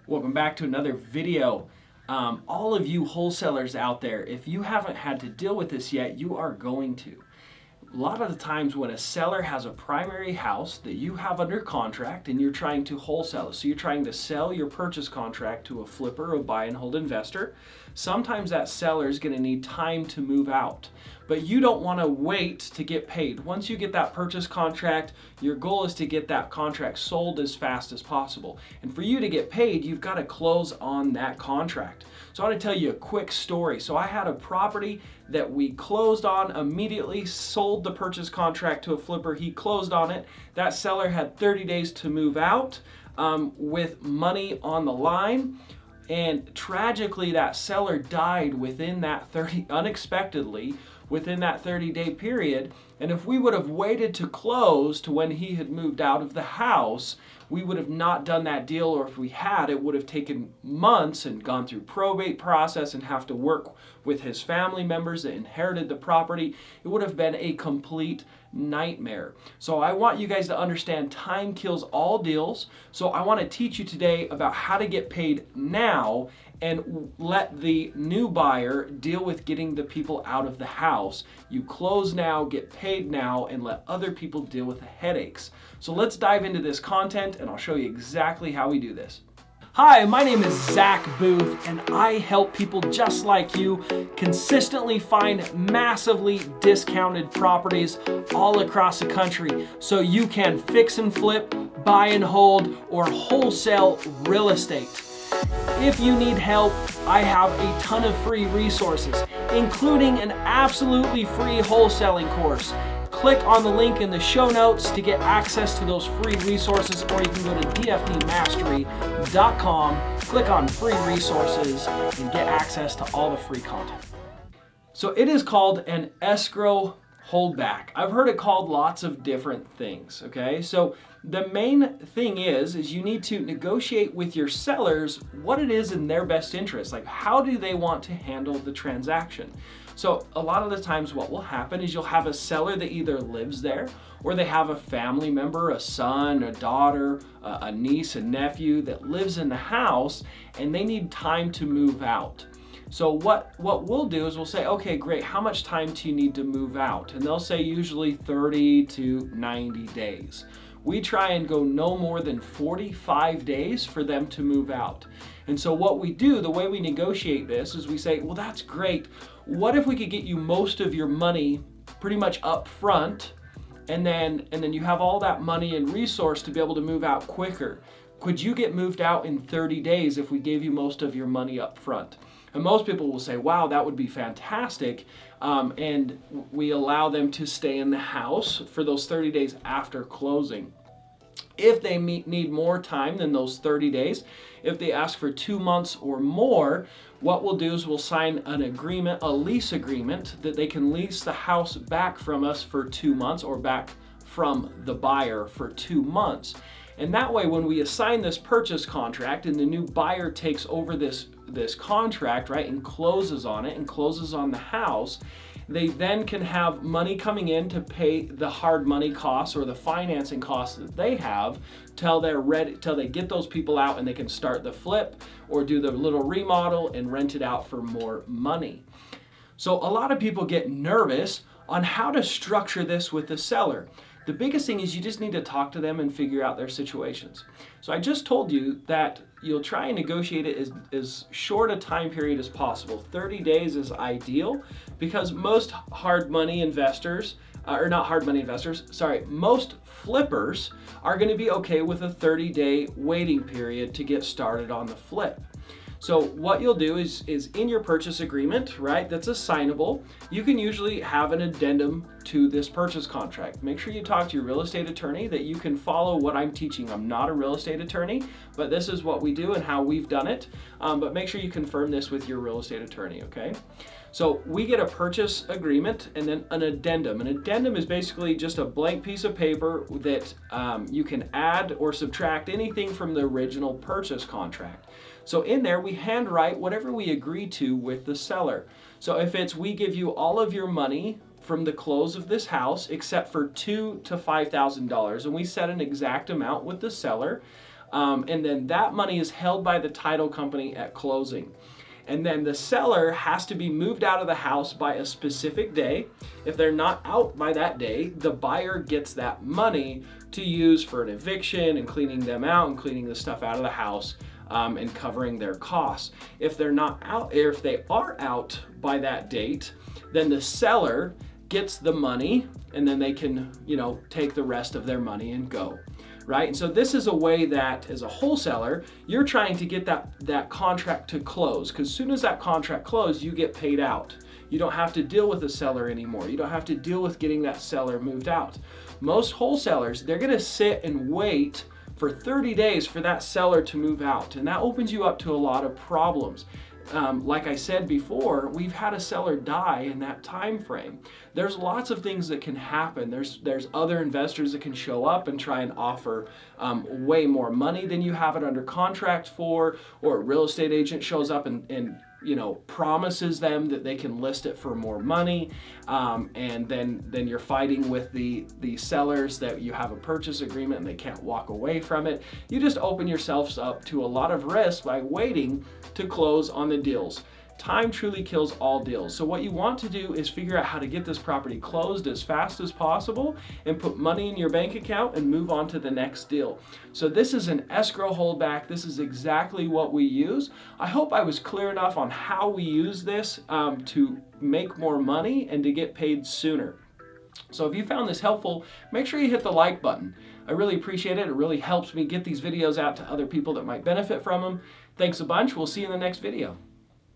Welcome back to another video. All of you wholesalers out there, if you haven't had to deal with this yet, you are going to. A lot of the times when a seller has a primary house that you have under contract and you're trying to wholesale, so you're trying to sell your purchase contract to a flipper or buy and hold investor, sometimes that seller is going to need time to move out. But you don't want to wait to get paid. Once you get that purchase contract, your goal is to get that contract sold as fast as possible. And for you to get paid, you've got to close on that contract. So I want to tell you a quick story. So I had a property that we closed on immediately, sold the purchase contract to a flipper. He closed on it. That seller had 30 days to move out with money on the line. And tragically, that seller died within that unexpectedly, within that 30-day period. And if we would have waited to close to when he had moved out of the house, we would have not done that deal, or if we had, it would have taken months and gone through probate process and have to work with his family members that inherited the property. It would have been a complete nightmare. So I want you guys to understand time kills all deals. So I want to teach you today about how to get paid now and let the new buyer deal with getting the people out of the house. You close now, get paid now, and let other people deal with the headaches. So let's dive into this content and I'll show you exactly how we do this. Hi, my name is Zach Booth, and I help people just like you consistently find massively discounted properties all across the country so you can fix and flip, buy and hold, or wholesale real estate. If you need help, I have a ton of free resources, including an absolutely free wholesaling course. Click on the link in the show notes to get access to those free resources, or you can go to dfdmastery.com, click on free resources, and get access to all the free content. So it is called an escrow holdback. I've heard it called lots of different things, okay? So the main thing is you need to negotiate with your sellers what it is in their best interest. Like, how do they want to handle the transaction? So a lot of the times what will happen is you'll have a seller that either lives there, or they have a family member, a son, a daughter, a niece, a nephew that lives in the house, and they need time to move out. So what we'll do is we'll say, okay, great, how much time do you need to move out? And they'll say usually 30 to 90 days. We try and go no more than 45 days for them to move out. And so what we do, the way we negotiate this, is we say, well, that's great. What if we could get you most of your money pretty much up front, and then you have all that money and resource to be able to move out quicker? Could you get moved out in 30 days if we gave you most of your money up front? And most people will say, wow, that would be fantastic. And we allow them to stay in the house for those 30 days after closing. If they need more time than those 30 days, if they ask for 2 months or more, what we'll do is we'll sign an agreement, a lease agreement, that they can lease the house back from us for 2 months, or back from the buyer for 2 months. And that way, when we assign this purchase contract and the new buyer takes over this contract, right, and closes on it and closes on the house, they then can have money coming in to pay the hard money costs or the financing costs that they have till they're ready, till they get those people out and they can start the flip or do the little remodel and rent it out for more money. So a lot of people get nervous on how to structure this with the seller. The biggest thing is you just need to talk to them and figure out their situations. So I just told you that you'll try and negotiate it as short a time period as possible. 30 days is ideal, because most most flippers are going to be okay with a 30-day waiting period to get started on the flip. So what you'll do is in your purchase agreement, right, that's assignable, you can usually have an addendum to this purchase contract. Make sure you talk to your real estate attorney that you can follow what I'm teaching. I'm not a real estate attorney, but this is what we do and how we've done it. But make sure you confirm this with your real estate attorney, okay? So we get a purchase agreement and then an addendum. An addendum is basically just a blank piece of paper that you can add or subtract anything from the original purchase contract. So in there, we handwrite whatever we agree to with the seller. So if it's, we give you all of your money from the close of this house except for $2,000 to $5,000, and we set an exact amount with the seller. And then that money is held by the title company at closing. And then the seller has to be moved out of the house by a specific day. If they're not out by that day, the buyer gets that money to use for an eviction and cleaning them out and cleaning the stuff out of the house and covering their costs. If they're not out, or if they are out by that date, then the seller gets the money and then they can, take the rest of their money and go. Right? And so this is a way that as a wholesaler, you're trying to get that contract to close, because as soon as that contract closes, you get paid out. You don't have to deal with the seller anymore. You don't have to deal with getting that seller moved out. Most wholesalers, they're going to sit and wait for 30 days for that seller to move out. And that opens you up to a lot of problems. Like I said before, we've had a seller die in that time frame. There's lots of things that can happen. There's other investors that can show up and try and offer way more money than you have it under contract for, or a real estate agent shows up and promises them that they can list it for more money, and then you're fighting with the sellers that you have a purchase agreement and they can't walk away from it. You just open yourselves up to a lot of risk by waiting to close on the deals. Time truly kills all deals. So what you want to do is figure out how to get this property closed as fast as possible and put money in your bank account and move on to the next deal. So this is an escrow holdback. This is exactly what we use. I hope I was clear enough on how we use this to make more money and to get paid sooner. So if you found this helpful, make sure you hit the like button. I really appreciate it. It really helps me get these videos out to other people that might benefit from them. Thanks a bunch. We'll see you in the next video.